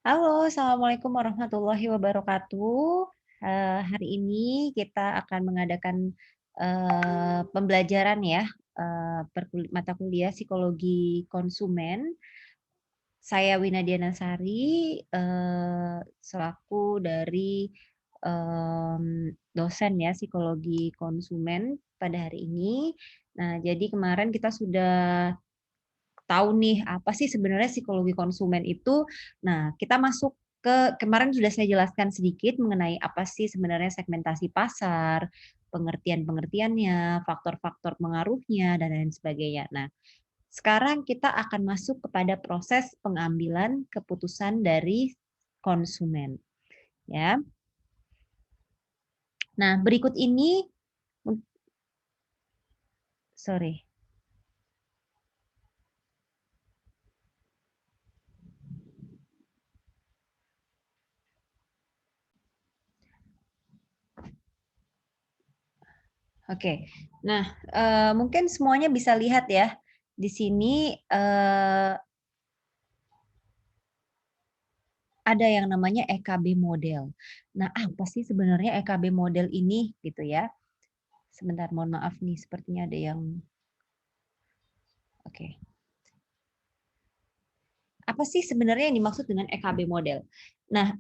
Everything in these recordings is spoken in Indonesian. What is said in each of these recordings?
Halo, assalamualaikum warahmatullahi wabarakatuh. Hari ini kita akan mengadakan pembelajaran ya, mata kuliah psikologi konsumen. Saya Wina Dianasari, selaku dari dosen ya psikologi konsumen pada hari ini. Nah, jadi kemarin kita sudah tahu nih apa sih sebenarnya psikologi konsumen itu. Nah, kita masuk ke kemarin sudah saya jelaskan sedikit mengenai apa sih sebenarnya segmentasi pasar, pengertian-pengertiannya, faktor-faktor pengaruhnya dan lain sebagainya. Nah, sekarang kita akan masuk kepada proses pengambilan keputusan dari konsumen, ya. Nah, berikut ini sorry. Oke. Nah, mungkin semuanya bisa lihat ya, di sini, ada yang namanya EKB model. Nah, apa sih sebenarnya EKB model ini gitu ya? Sebentar, mohon maaf nih sepertinya ada yang oke. Apa sih sebenarnya yang dimaksud dengan EKB model? Nah,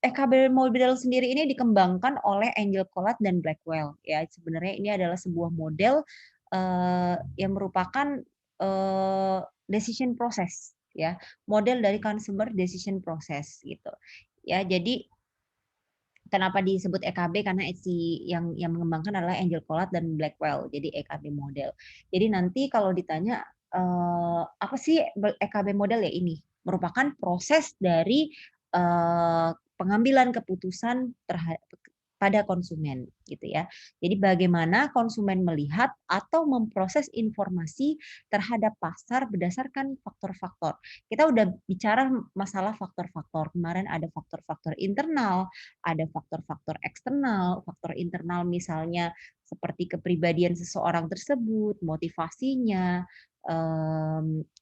EKB model sendiri ini dikembangkan oleh Angel Collard dan Blackwell ya. Sebenarnya ini adalah sebuah model, yang merupakan, decision process ya, model dari consumer decision process gitu. Ya, jadi kenapa disebut EKB karena si yang mengembangkan adalah Angel Collard dan Blackwell, jadi EKB model. Jadi nanti kalau ditanya, apa sih EKB model ya ini, merupakan proses dari, pengambilan keputusan pada konsumen gitu ya. Jadi bagaimana konsumen melihat atau memproses informasi terhadap pasar berdasarkan faktor-faktor. Kita udah bicara masalah faktor-faktor, kemarin ada faktor-faktor internal, ada faktor-faktor eksternal, faktor internal misalnya seperti kepribadian seseorang tersebut, motivasinya,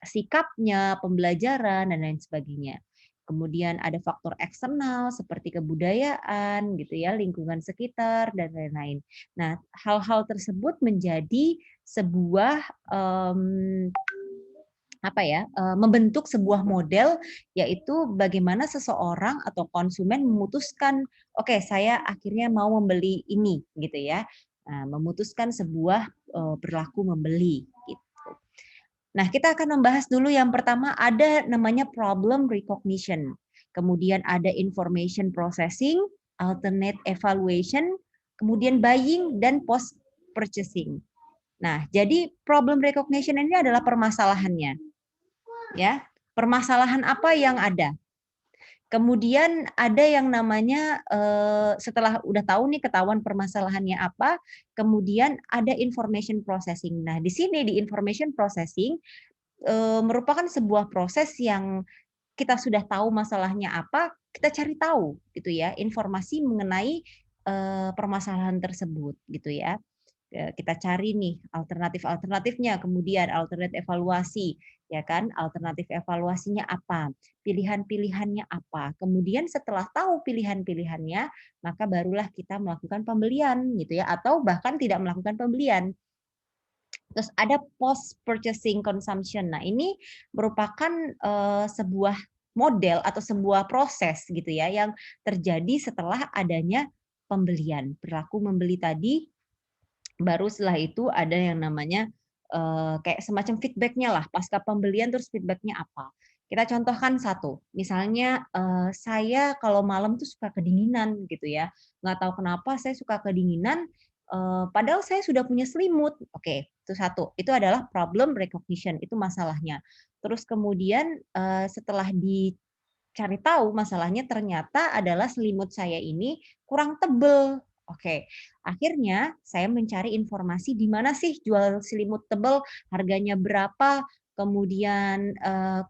sikapnya, pembelajaran, dan lain sebagainya. Kemudian ada faktor eksternal seperti kebudayaan, gitu ya, lingkungan sekitar, dan lain-lain. Nah, hal-hal tersebut menjadi sebuah apa ya, membentuk sebuah model, yaitu bagaimana seseorang atau konsumen memutuskan, "Oke, saya akhirnya mau membeli ini," gitu ya. Nah, memutuskan sebuah, perilaku membeli, gitu. Nah, kita akan membahas dulu yang pertama ada namanya problem recognition, kemudian ada information processing, alternate evaluation, kemudian buying, dan post purchasing. Nah, jadi problem recognition ini adalah permasalahannya. Ya, permasalahan apa yang ada. Kemudian ada yang namanya, setelah udah tahu nih ketahuan permasalahannya apa, kemudian ada information processing. Nah, di sini di information processing, merupakan sebuah proses yang kita sudah tahu masalahnya apa, kita cari tahu gitu ya, informasi mengenai, permasalahan tersebut gitu ya. Kita cari nih alternatif-alternatifnya, kemudian alternate evaluasi, ya kan, alternatif evaluasinya apa, pilihan-pilihannya apa. Kemudian setelah tahu pilihan-pilihannya, maka barulah kita melakukan pembelian gitu ya, atau bahkan tidak melakukan pembelian. Terus ada post purchasing consumption. Nah, ini merupakan, sebuah model atau sebuah proses gitu ya, yang terjadi setelah adanya pembelian. Perilaku membeli tadi baru setelah itu ada yang namanya, kayak semacam feedback-nya lah, pasca pembelian terus feedback-nya apa. Kita contohkan satu, misalnya, saya kalau malam tuh suka kedinginan gitu ya, nggak tahu kenapa saya suka kedinginan, padahal saya sudah punya selimut. Oke, itu satu, itu adalah problem recognition, itu masalahnya. Terus kemudian, setelah dicari tahu masalahnya ternyata adalah selimut saya ini kurang tebel. Oke, akhirnya saya mencari informasi di mana sih jual selimut tebal, harganya berapa, kemudian,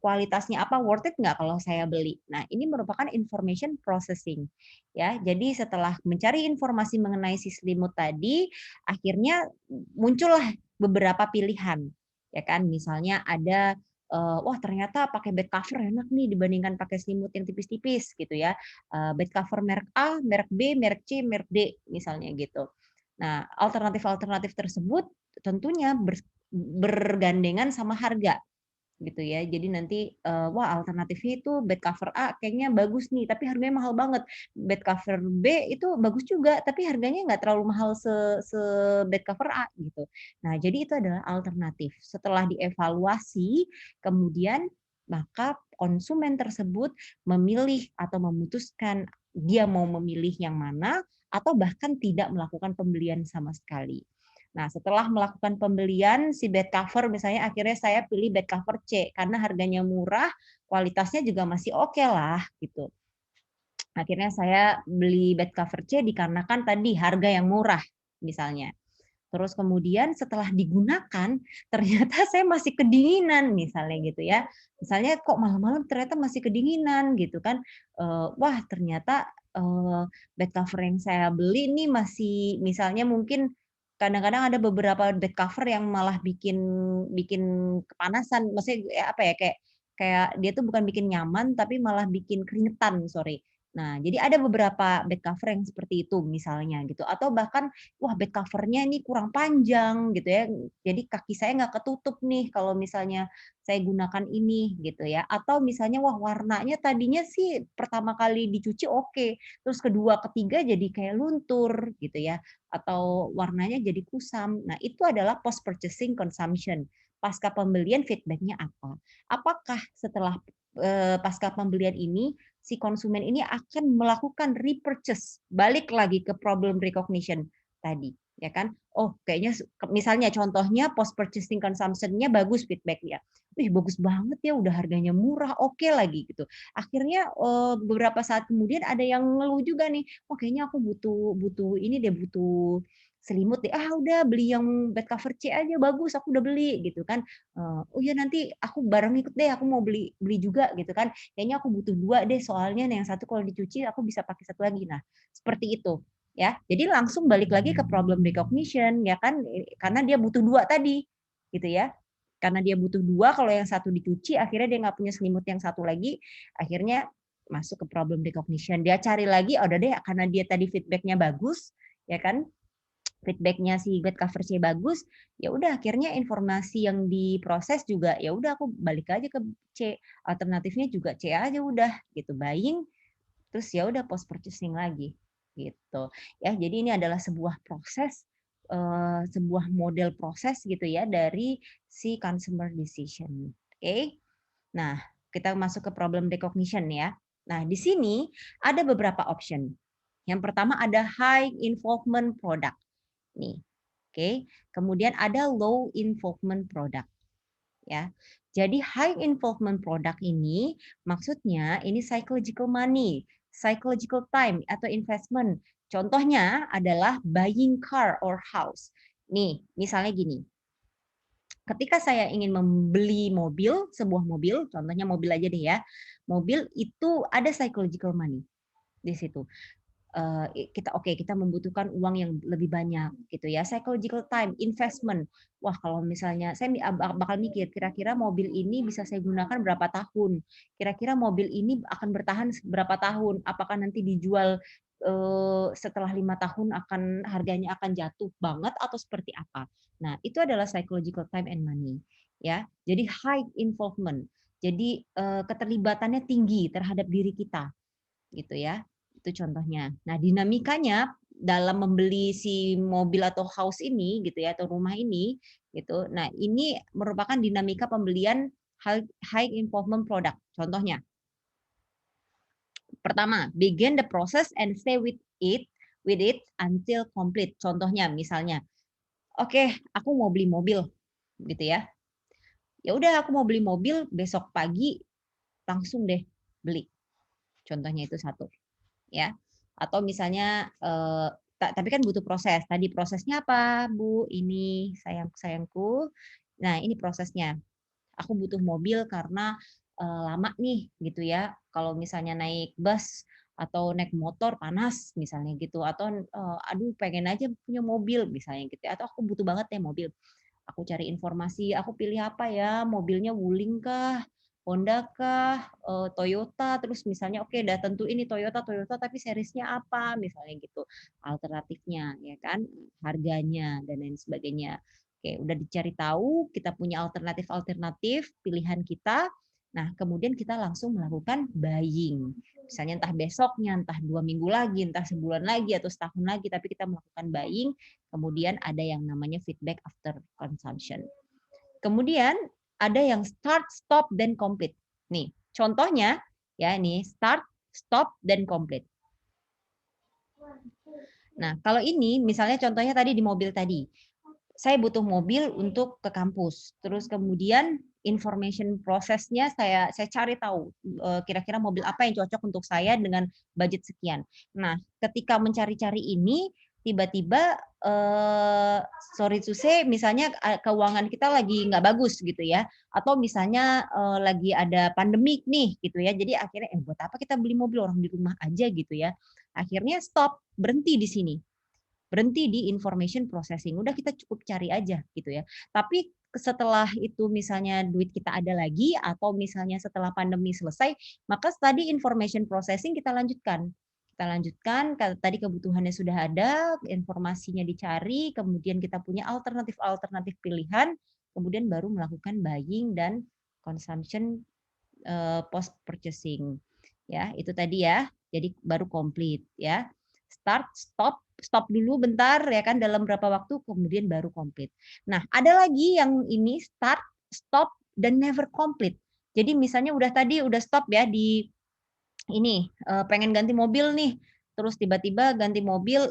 kualitasnya apa, worth it nggak kalau saya beli. Nah, ini merupakan information processing, ya. Jadi setelah mencari informasi mengenai si selimut tadi, akhirnya muncullah beberapa pilihan, ya kan. Misalnya ada, wah ternyata pakai bed cover enak nih dibandingkan pakai selimut yang tipis-tipis gitu ya. Bed cover merek A, merek B, merek C, merek D misalnya gitu. Nah, alternatif-alternatif tersebut tentunya bergandengan sama harga gitu ya. Jadi nanti, wah alternatifnya itu bed cover A kayaknya bagus nih, tapi harganya mahal banget. Bed cover B itu bagus juga, tapi harganya nggak terlalu mahal se bed cover A gitu. Nah, jadi itu adalah alternatif. Setelah dievaluasi, kemudian maka konsumen tersebut memilih atau memutuskan dia mau memilih yang mana atau bahkan tidak melakukan pembelian sama sekali. Nah, setelah melakukan pembelian si bed cover misalnya akhirnya saya pilih bed cover C karena harganya murah, kualitasnya juga masih oke lah gitu. Akhirnya saya beli bed cover C dikarenakan tadi harga yang murah misalnya. Terus kemudian setelah digunakan ternyata saya masih kedinginan misalnya gitu ya. Misalnya kok malam-malam ternyata masih kedinginan gitu kan. Wah ternyata, bed cover yang saya beli ini masih misalnya mungkin kadang-kadang ada beberapa bed cover yang malah bikin bikin kepanasan, maksudnya apa ya, kayak kayak dia tuh bukan bikin nyaman tapi malah bikin keringetan, sorry. Nah, jadi ada beberapa bed cover yang seperti itu misalnya gitu, atau bahkan wah bed cover-nya ini kurang panjang gitu ya, jadi kaki saya nggak ketutup nih kalau misalnya saya gunakan ini gitu ya. Atau misalnya wah warnanya tadinya sih pertama kali dicuci oke, terus kedua, ketiga jadi kayak luntur gitu ya, atau warnanya jadi kusam. Nah itu adalah post purchasing consumption. Pasca pembelian feedback-nya apa? Apakah setelah, pasca pembelian ini si konsumen ini akan melakukan repurchase, balik lagi ke problem recognition tadi, ya kan? Oh, kayaknya misalnya contohnya post purchasing consumption-nya bagus feedback-nya. Wih, bagus banget ya, udah harganya murah, oke lagi gitu. Akhirnya beberapa saat kemudian ada yang ngeluh juga nih, "Oh, kayaknya aku butuh butuh ini deh, butuh selimut deh. Ah, udah beli yang bed cover C aja bagus, aku udah beli," gitu kan. "Oh ya nanti aku bareng ikut deh, aku mau beli beli juga," gitu kan. "Kayaknya aku butuh 2 deh, soalnya yang satu kalau dicuci aku bisa pakai satu lagi." Nah, seperti itu. Ya, jadi langsung balik lagi ke problem recognition ya kan, karena dia butuh 2 tadi, gitu ya. Karena dia butuh 2, kalau yang satu dicuci akhirnya dia nggak punya selimut yang satu lagi, akhirnya masuk ke problem recognition. Dia cari lagi, oh udah deh karena dia tadi feedback-nya bagus, ya kan, feedback-nya si bed cover C bagus, ya udah akhirnya informasi yang diproses juga, ya udah aku balik aja ke C, alternatifnya juga C aja udah gitu, buying terus ya udah post purchasing lagi, gitu. Ya, jadi ini adalah sebuah proses, sebuah model proses gitu ya dari si consumer decision, oke? Nah, kita masuk ke problem recognition ya. Nah, di sini ada beberapa option. Yang pertama ada high involvement product, nih, oke. Kemudian ada low involvement product. Ya. Jadi high involvement product ini maksudnya ini psychological money, psychological time atau investment. Contohnya adalah buying car or house. Nih, misalnya gini. Ketika saya ingin membeli mobil, sebuah mobil, contohnya mobil aja deh ya. Mobil itu ada psychological money di situ. Kita membutuhkan uang yang lebih banyak gitu ya, psychological time, investment. Wah, kalau misalnya saya bakal mikir kira-kira mobil ini bisa saya gunakan berapa tahun, kira-kira mobil ini akan bertahan berapa tahun, apakah nanti dijual setelah 5 tahun harganya akan jatuh banget atau seperti apa. Nah, itu adalah psychological time and money ya. Jadi high involvement. Jadi keterlibatannya tinggi terhadap diri kita gitu ya. Itu contohnya. Nah, dinamikanya dalam membeli si mobil atau house ini gitu ya atau rumah ini gitu. Nah, ini merupakan dinamika pembelian high involvement product. Contohnya, pertama, begin the process and stay with it until complete. Contohnya misalnya, oke, aku mau beli mobil gitu ya. Ya udah aku mau beli mobil besok pagi langsung deh beli. Contohnya itu satu. Ya. Atau misalnya tapi kan butuh proses. Tadi prosesnya apa, Bu? Ini sayangku. Nah, ini prosesnya. Aku butuh mobil karena lama nih gitu ya. Kalau misalnya naik bus atau naik motor panas misalnya gitu atau aduh pengen aja punya mobil misalnya gitu ya. Atau aku butuh banget ya mobil. Aku cari informasi, aku pilih apa ya, mobilnya Wuling kah, Honda kah, Toyota, terus misalnya oke udah tentu ini Toyota Toyota tapi seriesnya apa, misalnya gitu. Alternatifnya ya kan, harganya dan lain sebagainya. Oke, udah dicari tahu, kita punya alternatif-alternatif pilihan kita. Nah, kemudian kita langsung melakukan buying. Misalnya entah besoknya, entah 2 minggu lagi, entah sebulan lagi, atau setahun lagi, tapi kita melakukan buying, kemudian ada yang namanya feedback after consumption. Kemudian ada yang start, stop, dan complete. Nih, contohnya ya ini start, stop, dan complete. Nah, kalau ini misalnya contohnya tadi di mobil tadi. Saya butuh mobil untuk ke kampus. Terus kemudian information prosesnya saya cari tahu kira-kira mobil apa yang cocok untuk saya dengan budget sekian. Nah, ketika mencari-cari ini tiba-tiba sorry to say misalnya keuangan kita lagi nggak bagus gitu ya, atau misalnya lagi ada pandemik nih gitu ya. Jadi akhirnya buat apa kita beli mobil, orang di rumah aja gitu ya. Akhirnya stop, berhenti di sini, berhenti di information processing. Udah kita cukup cari aja gitu ya. Tapi setelah itu misalnya duit kita ada lagi atau misalnya setelah pandemi selesai, maka tadi information processing kita lanjutkan. Kita lanjutkan, tadi kebutuhannya sudah ada, informasinya dicari, kemudian kita punya alternatif-alternatif pilihan, kemudian baru melakukan buying dan consumption post purchasing. Ya, itu tadi ya. Jadi baru komplit ya. Start, stop, stop dulu bentar ya kan dalam berapa waktu kemudian baru komplit. Nah, ada lagi yang ini start, stop dan never complete. Jadi misalnya udah tadi udah stop ya di ini pengen ganti mobil nih. Terus tiba-tiba ganti mobil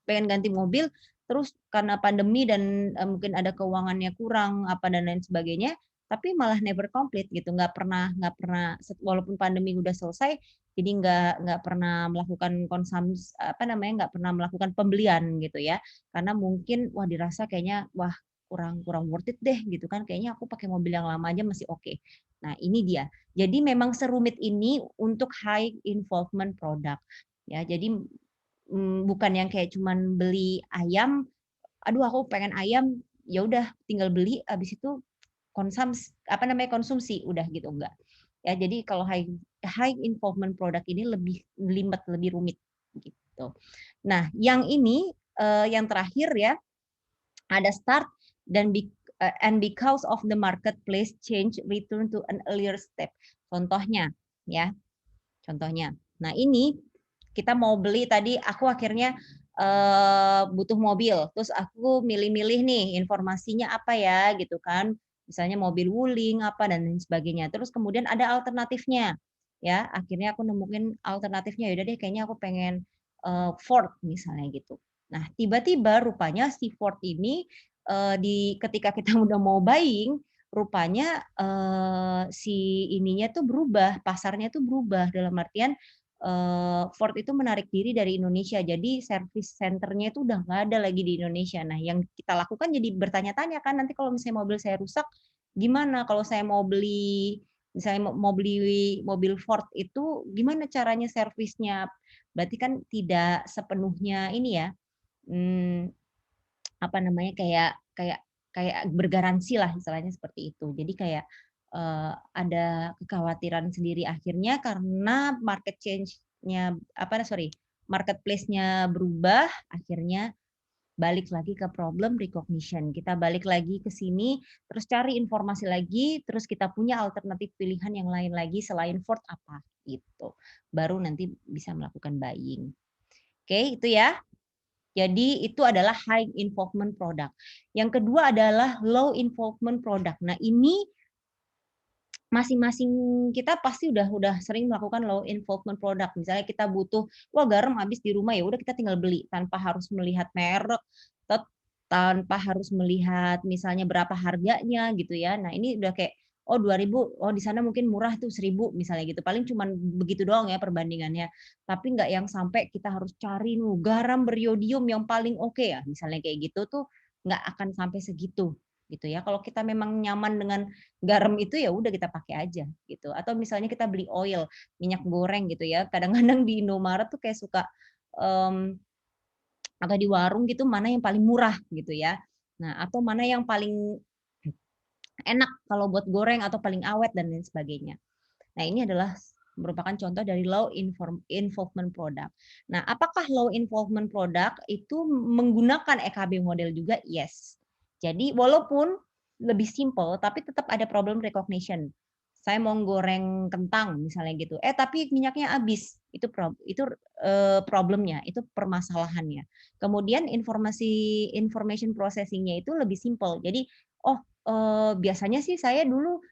pengen ganti mobil terus karena pandemi dan mungkin ada keuangannya kurang apa dan lain sebagainya, tapi malah never complete gitu, nggak pernah walaupun pandemi udah selesai, jadi nggak pernah melakukan apa namanya, nggak pernah melakukan pembelian gitu ya. Karena mungkin wah dirasa kayaknya wah kurang kurang worth it deh gitu kan, kayaknya aku pakai mobil yang lama aja masih oke. Nah ini dia. Jadi memang serumit ini untuk high involvement product ya. Jadi bukan yang kayak cuman beli ayam, aduh aku pengen ayam, ya udah tinggal beli habis itu konsumsi udah gitu, enggak. Ya jadi kalau high high involvement product ini lebih limet, lebih rumit gitu. Nah, yang ini yang terakhir ya, ada start dan and because of the marketplace change return to an earlier step. Contohnya ya, contohnya. Nah, ini kita mau beli tadi aku akhirnya butuh mobil, terus aku milih-milih nih informasinya apa ya gitu kan. Misalnya mobil Wuling apa dan lain sebagainya. Terus kemudian ada alternatifnya. Ya, akhirnya aku nemuin alternatifnya, yaudah deh kayaknya aku pengen Ford misalnya gitu. Nah, tiba-tiba rupanya si Ford ini ketika kita udah mau buying, rupanya si ininya tuh berubah, pasarnya tuh berubah dalam artian Ford itu menarik diri dari Indonesia. Jadi service centernya itu udah nggak ada lagi di Indonesia. Nah, yang kita lakukan jadi bertanya-tanya kan nanti kalau misalnya mobil saya rusak gimana? Kalau saya mau beli misalnya mau beli mobil Ford itu gimana caranya servisnya? Berarti kan tidak sepenuhnya ini ya, mmm, apa namanya, kayak kayak kayak bergaransi lah istilahnya seperti itu. Jadi kayak, ada kekhawatiran sendiri akhirnya karena marketplace-nya berubah, akhirnya balik lagi ke problem recognition. Kita balik lagi ke sini, terus cari informasi lagi, terus kita punya alternatif pilihan yang lain lagi selain Ford apa, gitu. Baru nanti bisa melakukan buying. Oke, itu ya. Jadi itu adalah high involvement product. Yang kedua adalah low involvement product. Nah, ini masing-masing kita pasti udah sering melakukan low involvement product. Misalnya kita butuh, wah garam habis di rumah ya udah kita tinggal beli tanpa harus melihat merek, tanpa harus melihat misalnya berapa harganya gitu ya. Nah, ini udah kayak oh 2.000, oh di sana mungkin murah tuh 1.000 misalnya gitu. Paling cuman begitu doang ya perbandingannya. Tapi nggak yang sampai kita harus cari garam beriodium yang paling oke ya. Misalnya kayak gitu tuh nggak akan sampai segitu gitu ya. Kalau kita memang nyaman dengan garam itu ya udah kita pakai aja gitu. Atau misalnya kita beli oil, minyak goreng gitu ya. Kadang-kadang di Indomaret tuh kayak suka atau di warung gitu mana yang paling murah gitu ya. Nah, atau mana yang paling enak kalau buat goreng atau paling awet dan lain sebagainya. Nah, ini adalah merupakan contoh dari low involvement product. Nah, apakah low involvement product itu menggunakan EKB model juga? Yes. Jadi walaupun lebih simple, tapi tetap ada problem recognition. Saya mau goreng kentang misalnya gitu, tapi minyaknya habis. Problemnya, itu permasalahannya. Kemudian information processing-nya itu lebih simple. Jadi, oh, biasanya sih saya dulu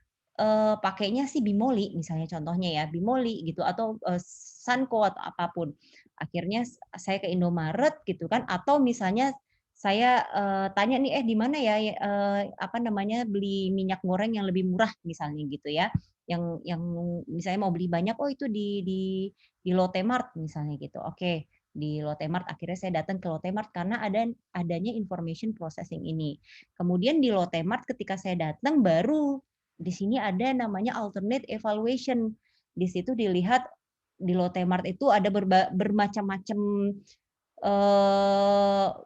pakainya sih Bimoli misalnya contohnya ya, Bimoli gitu atau, Sanko atau apapun. Akhirnya saya ke Indomaret gitu kan atau misalnya saya, tanya nih, "Eh, di mana ya apa namanya, beli minyak goreng yang lebih murah?" Misalnya gitu ya. Yang misalnya mau beli banyak, "Oh itu di Lotte Mart," misalnya gitu. Oke, di Lotte Mart akhirnya saya datang ke Lotte Mart karena adanya information processing ini. Kemudian di Lotte Mart ketika saya datang baru di sini ada namanya alternate evaluation. Di situ dilihat di Lotte Mart itu ada bermacam-macam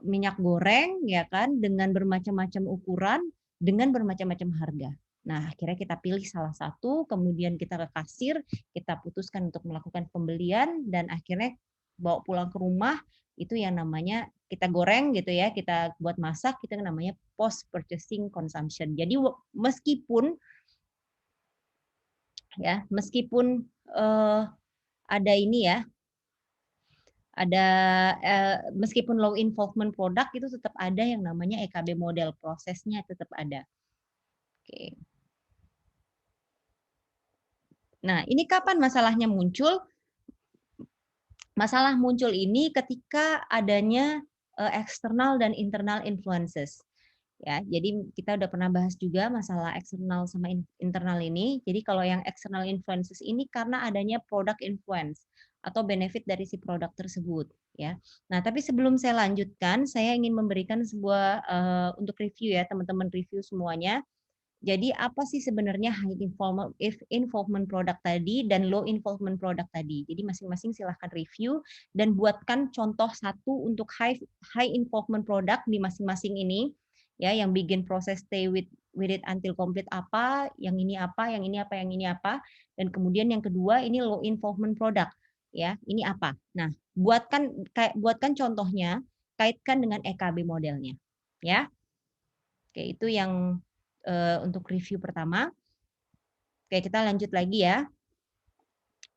minyak goreng ya kan dengan bermacam-macam ukuran, dengan bermacam-macam harga. Nah, akhirnya kita pilih salah satu, kemudian kita ke kasir, kita putuskan untuk melakukan pembelian dan akhirnya bawa pulang ke rumah itu yang namanya kita goreng gitu ya, kita buat masak itu yang namanya post purchasing consumption. Jadi meskipun meskipun, ada ini ya, ada, meskipun low involvement product itu tetap ada yang namanya EKB model, prosesnya tetap ada. Oke. Nah, ini kapan masalahnya muncul? Masalah muncul ini ketika adanya, eksternal dan internal influences. Ya, jadi kita udah pernah bahas juga masalah eksternal sama internal ini. Jadi kalau yang external influences ini karena adanya product influence atau benefit dari si produk tersebut, ya. Nah, tapi sebelum saya lanjutkan, saya ingin memberikan sebuah untuk review ya, teman-teman review semuanya. Jadi apa sih sebenarnya involvement product tadi dan low involvement product tadi. Jadi masing-masing silahkan review dan buatkan contoh satu untuk high involvement product di masing-masing ini ya, yang bikin proses stay with it until complete apa, yang ini apa, yang ini apa, yang ini apa, dan kemudian yang kedua ini low involvement product ya, ini apa. Nah, buatkan contohnya, kaitkan dengan EKB modelnya ya. Oke, itu yang untuk review pertama. Oke, kita lanjut lagi ya.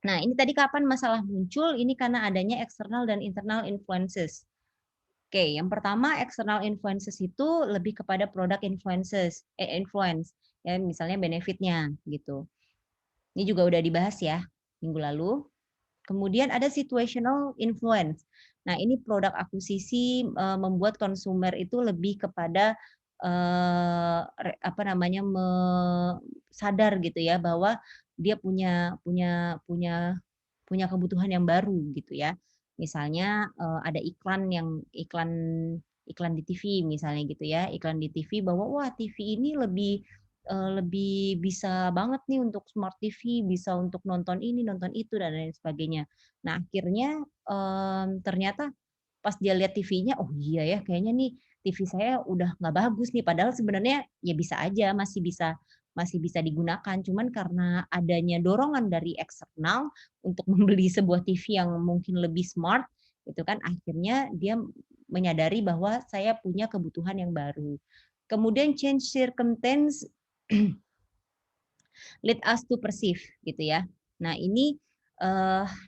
Nah, ini tadi kapan masalah muncul? Ini karena adanya external dan internal influences. Oke, yang pertama external influences itu lebih kepada product influence ya, misalnya benefitnya gitu. Ini juga udah dibahas ya minggu lalu. Kemudian ada situational influence. Nah, ini produk akuisisi membuat konsumer itu lebih kepada apa namanya sadar gitu ya bahwa dia punya kebutuhan yang baru gitu ya. Misalnya ada iklan iklan di TV misalnya gitu ya, iklan di TV bahwa wah TV ini lebih bisa banget nih untuk smart TV, bisa untuk nonton ini, nonton itu dan lain sebagainya. Nah, akhirnya ternyata pas dia lihat TV-nya, oh iya ya kayaknya nih TV saya udah nggak bagus nih, padahal sebenarnya ya bisa aja masih bisa digunakan, cuman karena adanya dorongan dari eksternal untuk membeli sebuah TV yang mungkin lebih smart, itu kan akhirnya dia menyadari bahwa saya punya kebutuhan yang baru. Kemudian change circumstance lead us to perceive gitu ya. Nah, ini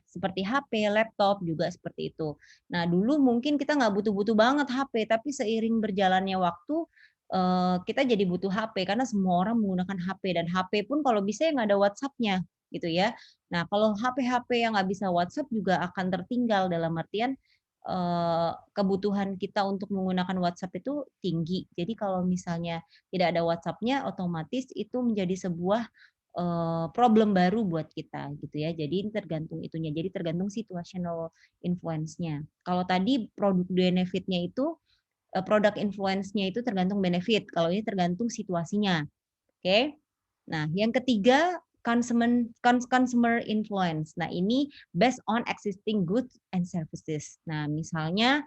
seperti HP, laptop juga seperti itu. Nah, dulu mungkin kita nggak butuh-butuh banget HP, tapi seiring berjalannya waktu kita jadi butuh HP karena semua orang menggunakan HP dan HP pun kalau bisa yang nggak ada WhatsApp-nya gitu ya. Nah, kalau HP-HP yang nggak bisa WhatsApp juga akan tertinggal dalam artian kebutuhan kita untuk menggunakan WhatsApp itu tinggi. Jadi kalau misalnya tidak ada WhatsApp-nya, otomatis itu menjadi sebuah problem baru buat kita gitu ya. Jadi tergantung itunya. Jadi tergantung situational influence-nya. Kalau tadi produk benefit-nya itu produk influence-nya itu tergantung benefit. Kalau ini tergantung situasinya. Oke. Nah, yang ketiga consumer influence. Nah, ini based on existing goods and services. Nah, misalnya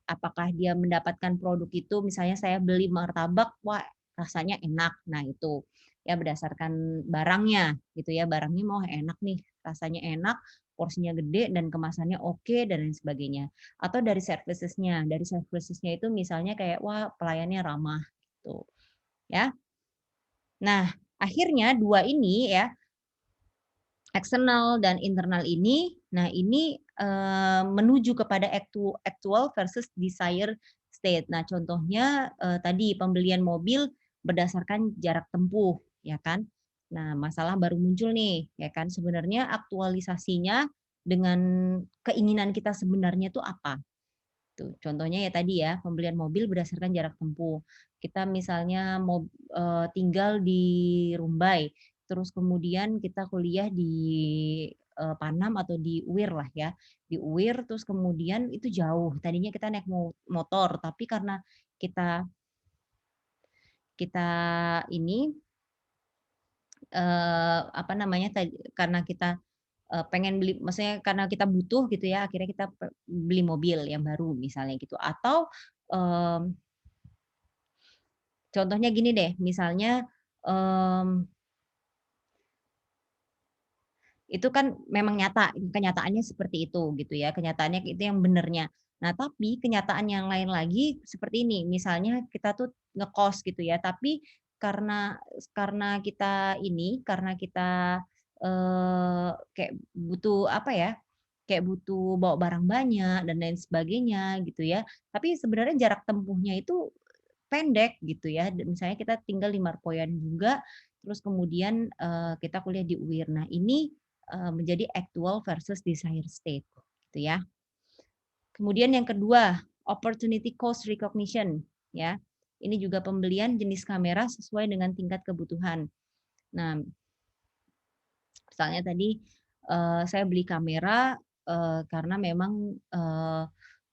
apakah dia mendapatkan produk itu, misalnya saya beli martabak, wah rasanya enak. Nah itu, ya berdasarkan barangnya gitu ya, barangnya mau enak nih, rasanya enak, porsinya gede dan kemasannya oke dan lain sebagainya. Atau dari services-nya itu misalnya kayak, wah pelayannya ramah gitu, ya. Nah, akhirnya 2 ini ya, eksternal dan internal ini, nah ini, menuju kepada actual versus desired state. Nah contohnya, tadi pembelian mobil berdasarkan jarak tempuh, ya kan. Nah masalah baru muncul nih, ya kan, sebenarnya aktualisasinya dengan keinginan kita sebenarnya itu apa? Tuh, contohnya ya tadi ya, pembelian mobil berdasarkan jarak tempuh. Kita misalnya mau, tinggal di Rumbai, terus kemudian kita kuliah di, Panam atau di UIR lah ya. Di UIR terus kemudian itu jauh, tadinya kita naik motor, tapi karena kita kita ini, apa namanya, karena kita, pengen beli maksudnya karena kita butuh gitu ya, akhirnya kita beli mobil yang baru misalnya gitu. Atau, mmm contohnya gini deh, misalnya, mmm, itu kan memang nyata, kenyataannya seperti itu gitu ya, kenyataannya itu yang benernya. Nah, tapi kenyataan yang lain lagi seperti ini, misalnya kita tuh ngekos gitu ya, tapi karena kita, kayak butuh apa ya, kayak butuh bawa barang banyak dan lain sebagainya gitu ya, tapi sebenarnya jarak tempuhnya itu pendek gitu ya, misalnya kita tinggal di Marpoyan juga, terus kemudian, kita kuliah di UIR. Nah ini, menjadi actual versus desired state, gitu ya. Kemudian yang kedua, opportunity cost recognition, ya. Ini juga pembelian jenis kamera sesuai dengan tingkat kebutuhan. Nah, misalnya tadi, saya beli kamera, karena memang,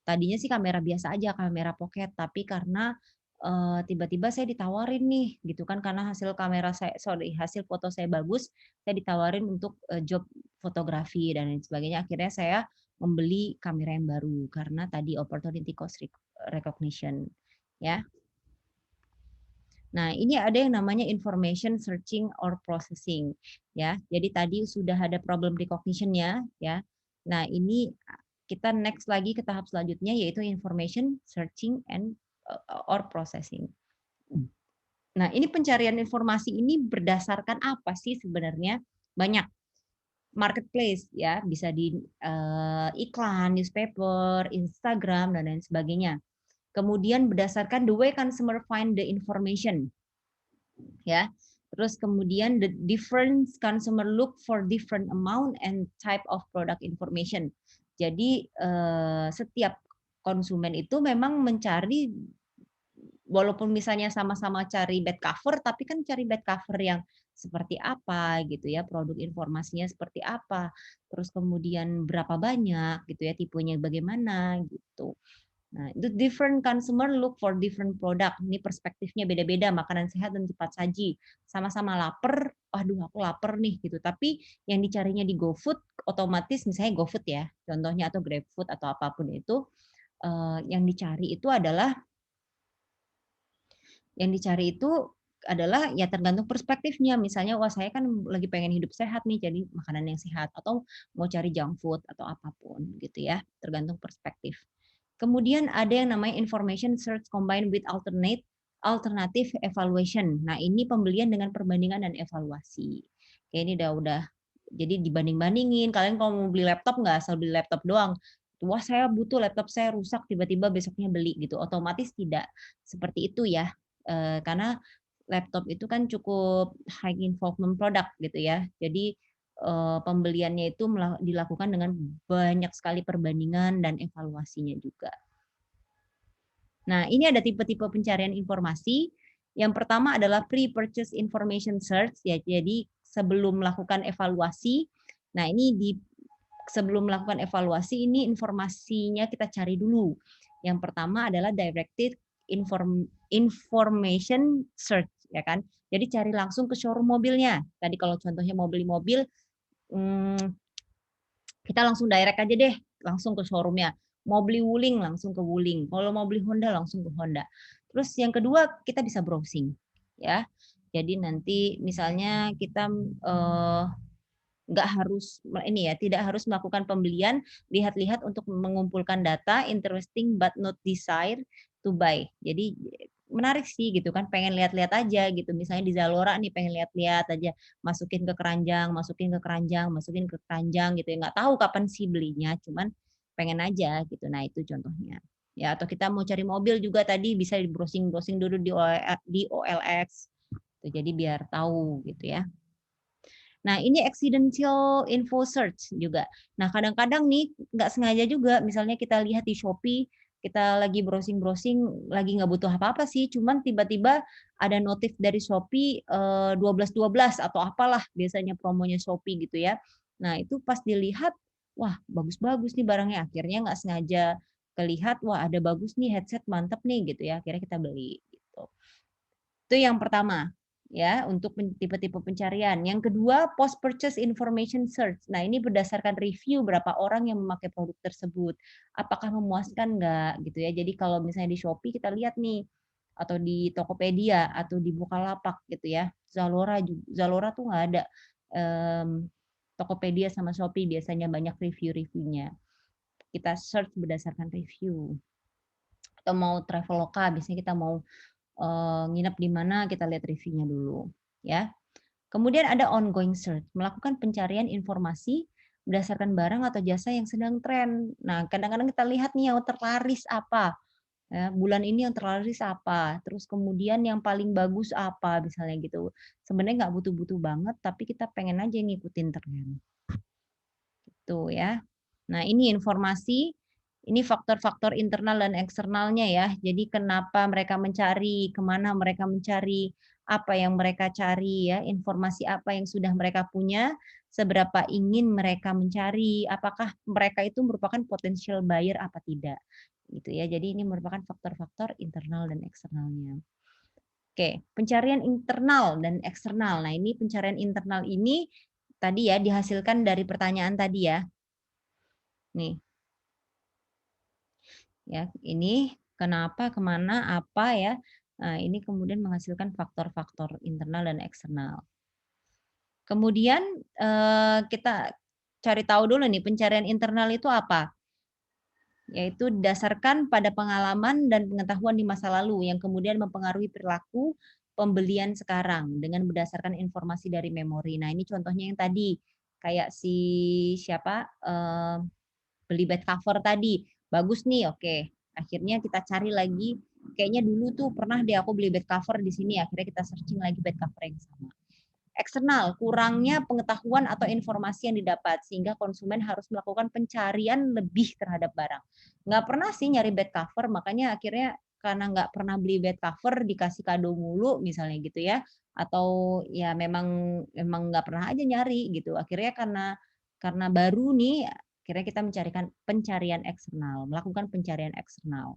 tadinya sih kamera biasa aja, kamera pocket, tapi karena, tiba-tiba saya ditawarin nih, gitu kan, karena hasil foto saya bagus, saya ditawarin untuk, job fotografi dan lain sebagainya. Akhirnya saya membeli kamera yang baru, karena tadi opportunity cost recognition, ya. Nah, ini ada yang namanya information searching or processing, ya. Jadi tadi sudah ada problem recognition-nya, ya. Nah, ini kita next lagi ke tahap selanjutnya yaitu information searching and or processing. Nah, ini pencarian informasi ini berdasarkan apa sih sebenarnya? Banyak. Marketplace ya, bisa di iklan, newspaper, Instagram dan lain sebagainya. Kemudian berdasarkan the way consumer find the information. Ya. Terus kemudian the different consumer look for different amount and type of product information. Jadi setiap konsumen itu memang mencari walaupun misalnya sama-sama cari bed cover, tapi kan cari bed cover yang seperti apa gitu ya, produk informasinya seperti apa, terus kemudian berapa banyak gitu ya, tipenya bagaimana gitu. Nah, itu different consumer look for different product. Ini perspektifnya beda-beda, makanan sehat dan cepat saji. Sama-sama lapar, waduh aku lapar nih gitu. Tapi yang dicarinya di GoFood, otomatis misalnya GoFood ya, contohnya atau GrabFood atau apapun itu, yang dicari itu adalah ya tergantung perspektifnya. Misalnya, wah saya kan lagi pengen hidup sehat nih, jadi makanan yang sehat atau mau cari junk food atau apapun gitu ya, tergantung perspektif. Kemudian ada yang namanya information search combined with alternative evaluation. Nah, ini pembelian dengan perbandingan dan evaluasi. Oke, ini udah jadi dibanding-bandingin. Kalian kalau mau beli laptop nggak asal beli laptop doang. Wah, saya butuh laptop saya rusak tiba-tiba besoknya beli gitu. Otomatis tidak seperti itu ya. Karena laptop itu kan cukup high involvement product gitu ya. Jadi pembeliannya itu dilakukan dengan banyak sekali perbandingan dan evaluasinya juga. Nah, ini ada tipe-tipe pencarian informasi. Yang pertama adalah pre-purchase information search, ya. Jadi sebelum melakukan evaluasi, nah ini sebelum melakukan evaluasi ini informasinya kita cari dulu. Yang pertama adalah directed information search, ya kan. Jadi cari langsung ke showroom mobilnya. Tadi kalau contohnya mau beli mobil, kita langsung direct aja deh, langsung ke showroom-nya. Mau beli Wuling langsung ke Wuling, kalau mau beli Honda langsung ke Honda. Terus yang kedua kita bisa browsing, ya. Jadi nanti misalnya kita nggak harus ini ya, tidak harus melakukan pembelian, lihat-lihat untuk mengumpulkan data, interesting but not desire to buy. Jadi menarik sih gitu kan, pengen lihat-lihat aja gitu. Misalnya di Zalora nih pengen lihat-lihat aja, masukin ke keranjang, masukin ke keranjang, masukin ke keranjang gitu ya. Nggak tahu kapan sih belinya, cuman pengen aja gitu. Nah, itu contohnya. Ya, atau kita mau cari mobil juga tadi bisa di browsing-browsing dulu di OLX. Jadi biar tahu gitu ya. Nah, ini accidental info search juga. Nah, kadang-kadang nih nggak sengaja juga, misalnya kita lihat di Shopee, kita lagi browsing-browsing, lagi nggak butuh apa-apa sih, cuman tiba-tiba ada notif dari Shopee 12.12 atau apalah biasanya promonya Shopee gitu ya. Nah, itu pas dilihat, wah bagus-bagus nih barangnya. Akhirnya nggak sengaja kelihat, wah ada bagus nih headset mantep nih gitu ya. Akhirnya kita beli gitu. Itu yang pertama, ya, untuk tipe-tipe pencarian. Yang kedua, post purchase information search. Nah, ini berdasarkan review berapa orang yang memakai produk tersebut. Apakah memuaskan nggak gitu ya. Jadi kalau misalnya di Shopee kita lihat nih, atau di Tokopedia atau di Bukalapak gitu ya. Zalora tuh nggak ada. Tokopedia sama Shopee biasanya banyak review-reviewnya. Kita search berdasarkan review. Atau mau Traveloka, biasanya kita mau nginep di mana kita lihat reviewnya dulu ya. Kemudian ada ongoing search, melakukan pencarian informasi berdasarkan barang atau jasa yang sedang tren. Nah, kadang-kadang kita lihat nih yang terlaris apa, ya, bulan ini yang terlaris apa, terus kemudian yang paling bagus apa, misalnya gitu. Sebenarnya nggak butuh-butuh banget, tapi kita pengen aja ngikutin tren. Tuh ya. Nah, ini informasi, ini faktor-faktor internal dan eksternalnya ya. Jadi kenapa mereka mencari, kemana mereka mencari, apa yang mereka cari ya, informasi apa yang sudah mereka punya, seberapa ingin mereka mencari, apakah mereka itu merupakan potential buyer apa tidak. Gitu ya. Jadi ini merupakan faktor-faktor internal dan eksternalnya. Oke, pencarian internal dan eksternal. Nah, ini pencarian internal ini tadi ya dihasilkan dari pertanyaan tadi ya. Nih, ya, ini kenapa, kemana, apa ya. Nah, ini kemudian menghasilkan faktor-faktor internal dan eksternal. Kemudian kita cari tahu dulu nih pencarian internal itu apa? Yaitu didasarkan pada pengalaman dan pengetahuan di masa lalu yang kemudian mempengaruhi perilaku pembelian sekarang dengan berdasarkan informasi dari memori. Nah, ini contohnya yang tadi kayak si siapa beli bed cover tadi, bagus nih, oke. Akhirnya kita cari lagi, kayaknya dulu tuh pernah deh aku beli bed cover di sini, akhirnya kita searching lagi bed cover yang sama. Eksternal, kurangnya pengetahuan atau informasi yang didapat, sehingga konsumen harus melakukan pencarian lebih terhadap barang. Nggak pernah sih nyari bed cover, makanya akhirnya karena nggak pernah beli bed cover, dikasih kado mulu, misalnya gitu ya, atau ya memang memang nggak pernah aja nyari gitu. Akhirnya karena baru nih, akhirnya kita mencarikan pencarian eksternal, melakukan pencarian eksternal.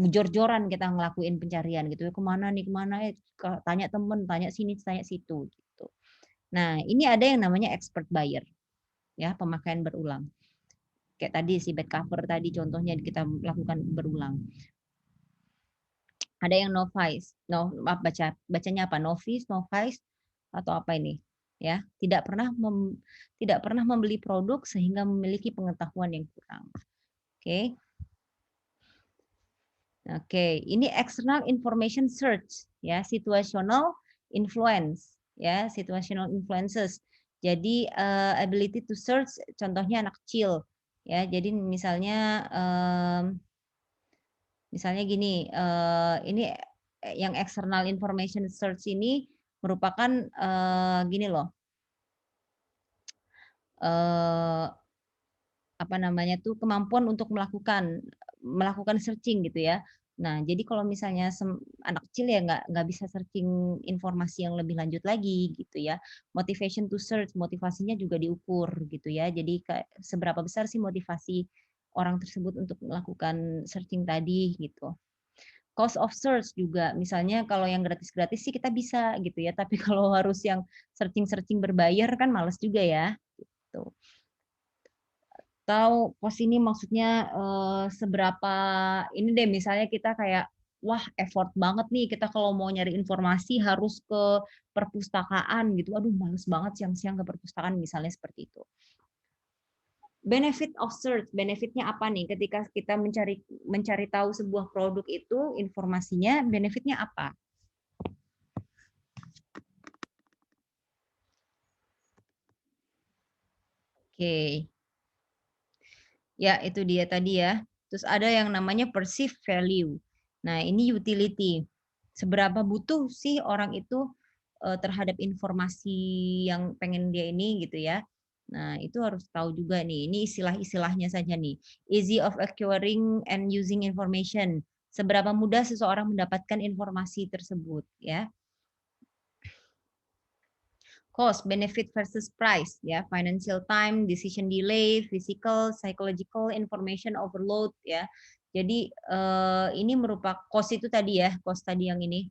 Jor-joran kita ngelakuin pencarian gitu, kemana nih, kemana, tanya temen, tanya sini, tanya situ. Gitu. Nah, ini ada yang namanya expert buyer, ya pemakaian berulang. Kayak tadi si bed cover tadi contohnya kita lakukan berulang. Ada yang novice, bacanya apa? Novice, novice atau apa ini? Ya, tidak pernah membeli produk sehingga memiliki pengetahuan yang kurang. Oke. Oke, ini external information search ya, situational influence ya, situational influences. Jadi ability to search contohnya anak kecil ya. Jadi misalnya gini, ini yang external information search ini merupakan gini loh. Apa namanya tuh, kemampuan untuk melakukan searching gitu ya. Nah, jadi kalau misalnya anak kecil ya nggak bisa searching informasi yang lebih lanjut lagi gitu ya. Motivation to search, motivasinya juga diukur gitu ya. Jadi seberapa besar sih motivasi orang tersebut untuk melakukan searching tadi gitu. Cost of search juga, misalnya kalau yang gratis-gratis sih kita bisa gitu ya, tapi kalau harus yang searching-searching berbayar kan males juga ya, gitu. Atau pos ini maksudnya, seberapa ini deh misalnya kita kayak, wah effort banget nih kita kalau mau nyari informasi harus ke perpustakaan gitu, aduh males banget siang-siang ke perpustakaan misalnya seperti itu. Benefit of search, benefitnya apa nih ketika kita mencari mencari tahu sebuah produk itu informasinya, benefitnya apa? Oke, ya itu dia tadi ya. Terus ada yang namanya perceived value. Nah, ini utility. Seberapa butuh sih orang itu terhadap informasi yang pengen dia ini gitu ya. Nah, itu harus tahu juga nih. Ini istilah-istilahnya saja nih. Easy of acquiring and using information. Seberapa mudah seseorang mendapatkan informasi tersebut ya. Cost, benefit versus price ya, financial time, decision delay, physical, psychological, information overload ya. Jadi ini merupakan cost itu tadi ya, cost tadi yang ini.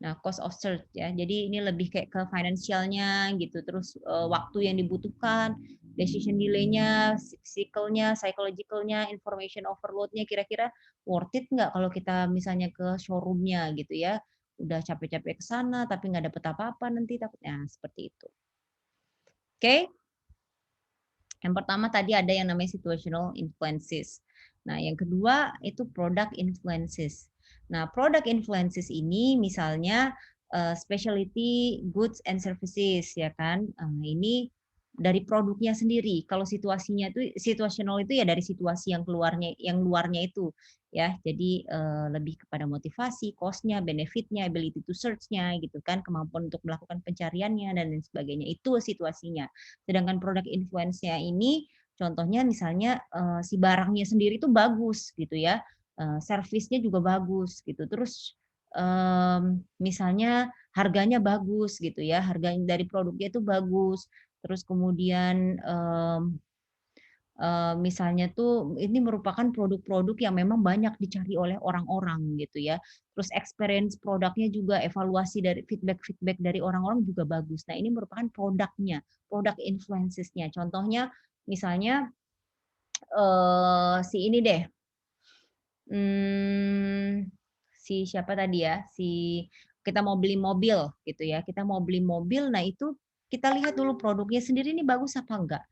Nah, cost of search ya. Jadi ini lebih kayak ke finansialnya gitu, terus waktu yang dibutuhkan, decision delay-nya, physical-nya, psychological-nya, information overload-nya kira-kira worth it nggak kalau kita misalnya ke showroom-nya gitu ya. Udah capek-capek ke sana tapi nggak dapet apa-apa nanti takutnya seperti itu. Oke, yang pertama tadi ada yang namanya situational influences. Nah, yang kedua itu product influences. Nah, product influences ini misalnya specialty goods and services ya kan. Ini dari produknya sendiri. Kalau situasinya itu situational itu ya dari situasi yang keluarnya yang luarnya itu ya. Jadi lebih kepada motivasi, cost-nya, benefit-nya, ability to search-nya gitu kan, kemampuan untuk melakukan pencariannya dan lain sebagainya. Itu situasinya. Sedangkan produk influence-nya ini contohnya misalnya, si barangnya sendiri itu bagus gitu ya, servisnya juga bagus gitu, terus, misalnya harganya bagus gitu ya, harga dari produknya itu bagus, terus kemudian, misalnya tuh ini merupakan produk-produk yang memang banyak dicari oleh orang-orang gitu ya. Terus experience produknya juga evaluasi dari feedback-feedback dari orang-orang juga bagus. Nah, ini merupakan produknya, produk influences-nya. Contohnya misalnya, si ini deh, si siapa tadi ya, kita mau beli mobil gitu ya, kita mau beli mobil, nah itu kita lihat dulu produknya sendiri ini bagus apa enggak,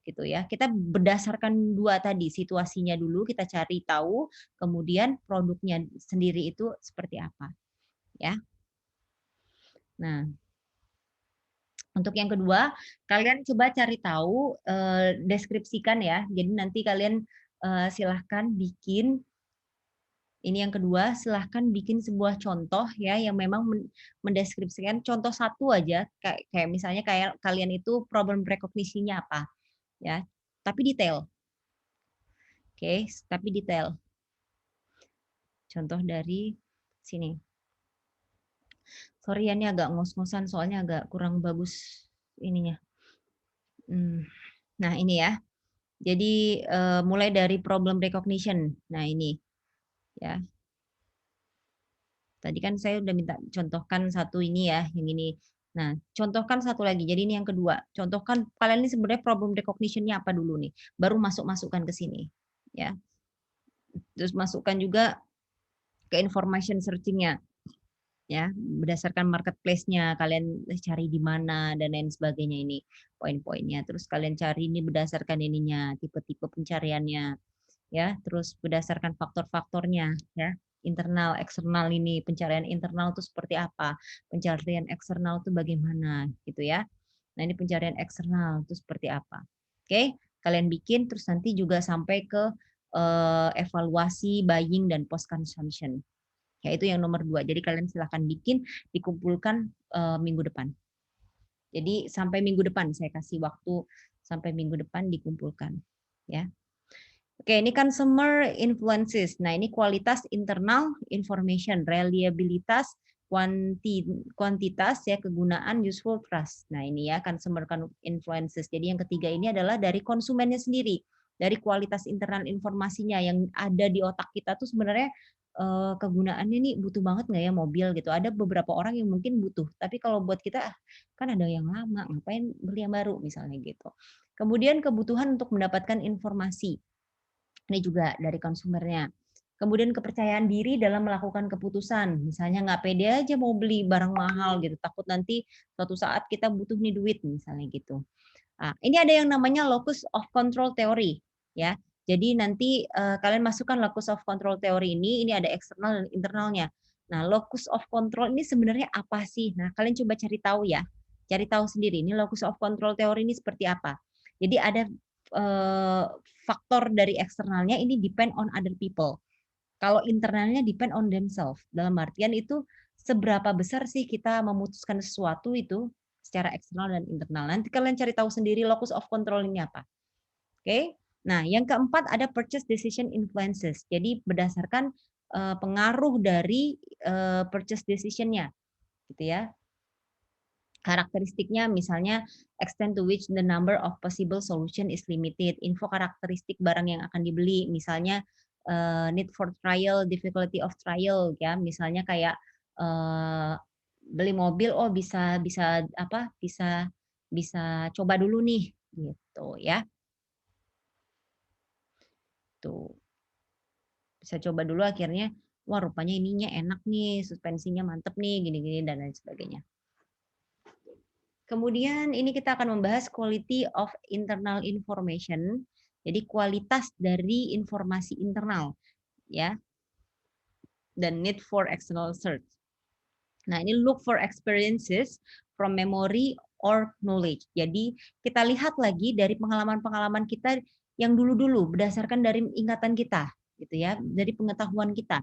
gitu ya. Kita berdasarkan 2 tadi, situasinya dulu kita cari tahu, kemudian produknya sendiri itu seperti apa, ya. Nah, untuk yang kedua, kalian coba cari tahu, deskripsikan ya. Jadi nanti kalian, silahkan bikin ini yang kedua, silahkan bikin sebuah contoh ya yang memang mendeskripsikan contoh satu aja, kayak kayak misalnya kayak kalian itu problem recognition-nya apa, ya. Tapi detail, oke, tapi detail. Contoh dari sini. Sorry ya ini agak ngos-ngosan soalnya agak kurang bagus ininya. Nah ini ya. Jadi, mulai dari problem recognition. Nah ini, ya. Tadi kan saya udah minta contohkan satu ini ya, yang ini. Nah, contohkan satu lagi, jadi ini yang kedua. Contohkan kalian ini sebenarnya problem recognition-nya apa dulu nih, baru masukkan ke sini, ya. Terus masukkan juga ke information searching-nya, ya, berdasarkan marketplace-nya, kalian cari di mana dan lain sebagainya ini, poin-poinnya. Terus kalian cari ini berdasarkan ininya, tipe-tipe pencariannya. Ya, terus berdasarkan faktor-faktornya ya, internal, eksternal ini, pencarian internal itu seperti apa, pencarian eksternal itu bagaimana gitu ya. Nah, ini pencarian eksternal itu seperti apa. Oke, kalian bikin terus nanti juga sampai ke evaluasi buying dan post consumption. Yaitu yang nomor 2. Jadi kalian silahkan bikin, dikumpulkan minggu depan. Jadi sampai minggu depan saya kasih waktu sampai minggu depan dikumpulkan ya. Oke, ini kan consumer influences. Nah, ini kualitas internal information, reliabilitas, kuantitas ya, kegunaan, useful, trust. Nah, ini ya consumer influences. Jadi yang ketiga ini adalah dari konsumennya sendiri, dari kualitas internal informasinya yang ada di otak kita tuh sebenarnya kegunaannya nih butuh banget nggak ya mobil gitu. Ada beberapa orang yang mungkin butuh, tapi kalau buat kita, "Ah, kan ada yang lama, ngapain beli yang baru?" Misalnya gitu. Kemudian kebutuhan untuk mendapatkan informasi, ini juga dari konsumernya. Kemudian kepercayaan diri dalam melakukan keputusan, misalnya nggak pede aja mau beli barang mahal gitu, takut nanti suatu saat kita butuh nih duit, misalnya gitu. Ah, ini ada yang namanya locus of control theory, ya. Jadi nanti, kalian masukkan locus of control theory ini ada eksternal dan internalnya. Nah, locus of control ini sebenarnya apa sih? Nah, kalian coba cari tahu ya, cari tahu sendiri ini locus of control theory ini seperti apa. Jadi ada, eee, faktor dari eksternalnya ini depend on other people. Kalau internalnya depend on themselves. Dalam artian itu seberapa besar sih kita memutuskan sesuatu itu secara eksternal dan internal. Nanti kalian cari tahu sendiri locus of control ini apa. Oke. Nah, yang keempat ada purchase decision influences. Jadi berdasarkan pengaruh dari purchase decision-nya gitu ya. Karakteristiknya misalnya extent to which the number of possible solution is limited. Info karakteristik barang yang akan dibeli, misalnya need for trial, difficulty of trial ya. Misalnya kayak beli mobil, oh bisa bisa apa? Bisa coba dulu nih gitu ya. Tuh, bisa coba dulu akhirnya wah rupanya ininya enak nih, suspensinya mantep nih, gini-gini dan lain sebagainya. Kemudian ini kita akan membahas quality of internal information. Jadi kualitas dari informasi internal ya dan need for external search. Nah, ini look for experiences from memory or knowledge. Jadi kita lihat lagi dari pengalaman-pengalaman kita yang dulu-dulu berdasarkan dari ingatan kita gitu ya, dari pengetahuan kita.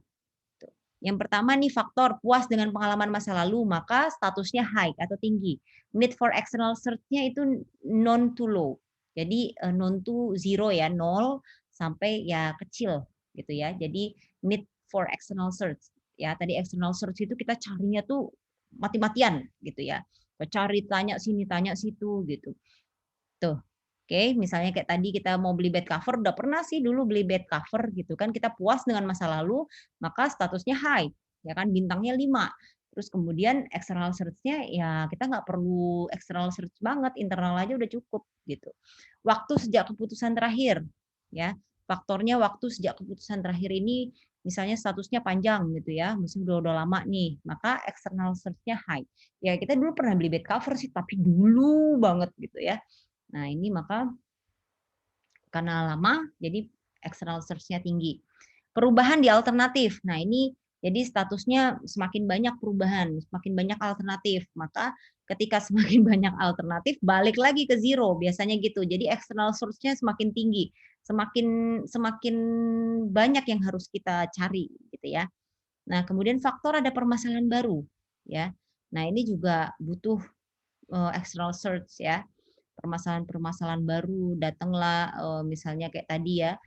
Yang pertama nih faktor puas dengan pengalaman masa lalu, maka statusnya high atau tinggi. Need for external search-nya itu non to low. Jadi non to zero ya, nol sampai ya kecil gitu ya. Jadi need for external search. Ya, tadi external search itu kita carinya tuh mati-matian gitu ya. Cari tanya sini, tanya situ gitu. Tuh. Oke, misalnya kayak tadi kita mau beli bed cover, udah pernah sih dulu beli bed cover gitu kan, kita puas dengan masa lalu, maka statusnya high, ya kan, bintangnya 5. Terus kemudian external search-nya ya kita nggak perlu external search banget, internal aja udah cukup gitu. Waktu sejak keputusan terakhir, ya, faktornya waktu sejak keputusan terakhir ini misalnya statusnya panjang gitu ya, misalnya udah lama nih, maka external search-nya high. Ya kita dulu pernah beli bed cover sih, tapi dulu banget gitu ya. Nah, ini maka karena lama, jadi external search-nya tinggi. Perubahan di alternatif. Nah, ini jadi statusnya semakin banyak perubahan, semakin banyak alternatif. Maka ketika semakin banyak alternatif, balik lagi ke zero, biasanya gitu. Jadi external source-nya semakin tinggi, semakin semakin banyak yang harus kita cari gitu ya. Nah, kemudian faktor ada permasalahan baru ya. Nah, ini juga butuh external search ya. Permasalahan-permasalahan baru datanglah, misalnya kayak tadi ya,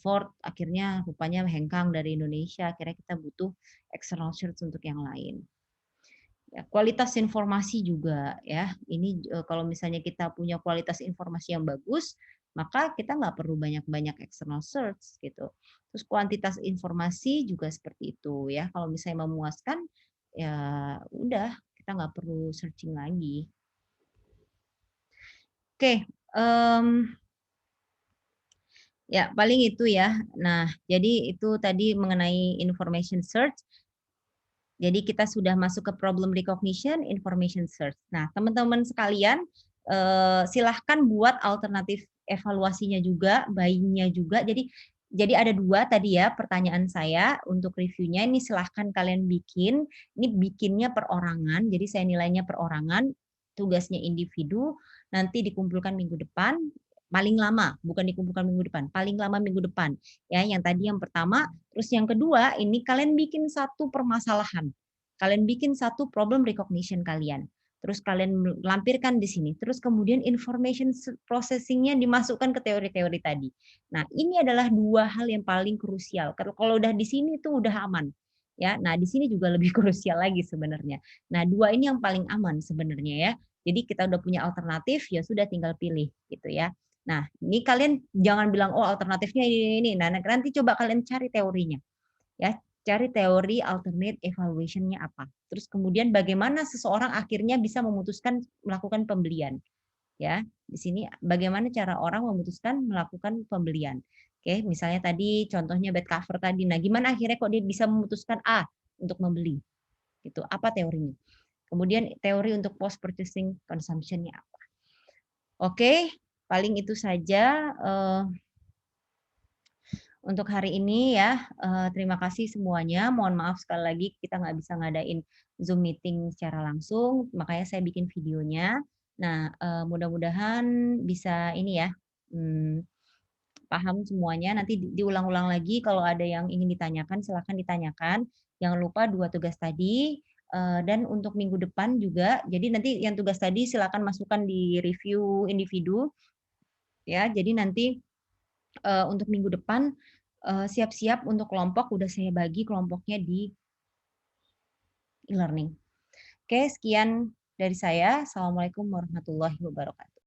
Ford akhirnya rupanya hengkang dari Indonesia, akhirnya kita butuh external search untuk yang lain. Ya, kualitas informasi juga ya, ini kalau misalnya kita punya kualitas informasi yang bagus, maka kita nggak perlu banyak-banyak external search gitu. Terus kuantitas informasi juga seperti itu ya, kalau misalnya memuaskan, ya udah kita nggak perlu searching lagi. Oke, ya paling itu ya. Nah, jadi itu tadi mengenai information search. Jadi kita sudah masuk ke problem recognition, information search. Nah, teman-teman sekalian, silahkan buat alternatif evaluasinya juga, buying-nya juga. Jadi ada 2 tadi ya pertanyaan saya untuk reviewnya. Ini silahkan kalian bikin. Ini bikinnya perorangan, jadi saya nilainya perorangan, tugasnya individu, nanti dikumpulkan minggu depan, paling lama, bukan dikumpulkan minggu depan, paling lama minggu depan. Ya, yang tadi yang pertama, terus yang kedua ini kalian bikin satu permasalahan. Kalian bikin satu problem recognition kalian. Terus kalian lampirkan di sini. Terus kemudian information processing-nya dimasukkan ke teori-teori tadi. Nah, ini adalah 2 hal yang paling krusial. Kalau udah di sini tuh udah aman. Ya, nah di sini juga lebih krusial lagi sebenarnya. Nah, 2 ini yang paling aman sebenarnya ya. Jadi kita udah punya alternatif, ya sudah tinggal pilih gitu ya. Nah, ini kalian jangan bilang, oh alternatifnya ini. Nah, nanti coba kalian cari teorinya. ya, cari teori alternate evaluation-nya apa. Terus kemudian bagaimana seseorang akhirnya bisa memutuskan melakukan pembelian, ya. Di sini bagaimana cara orang memutuskan melakukan pembelian. Oke, misalnya tadi contohnya bed cover tadi. Nah, gimana akhirnya kok dia bisa memutuskan A untuk membeli, gitu. Apa teorinya? Kemudian teori untuk post purchasing consumption-nya apa. Oke, paling itu saja, untuk hari ini ya. Terima kasih semuanya. Mohon maaf sekali lagi kita nggak bisa ngadain Zoom meeting secara langsung, makanya saya bikin videonya. Nah, mudah-mudahan bisa ini ya, mmm, paham semuanya. Nanti diulang-ulang lagi kalau ada yang ingin ditanyakan, silakan ditanyakan. Jangan lupa 2 tugas tadi, dan untuk minggu depan juga, jadi nanti yang tugas tadi silakan masukkan di review individu, ya. Jadi nanti untuk minggu depan, siap-siap untuk kelompok, udah saya bagi kelompoknya di e-learning. Oke, sekian dari saya. Assalamualaikum warahmatullahi wabarakatuh.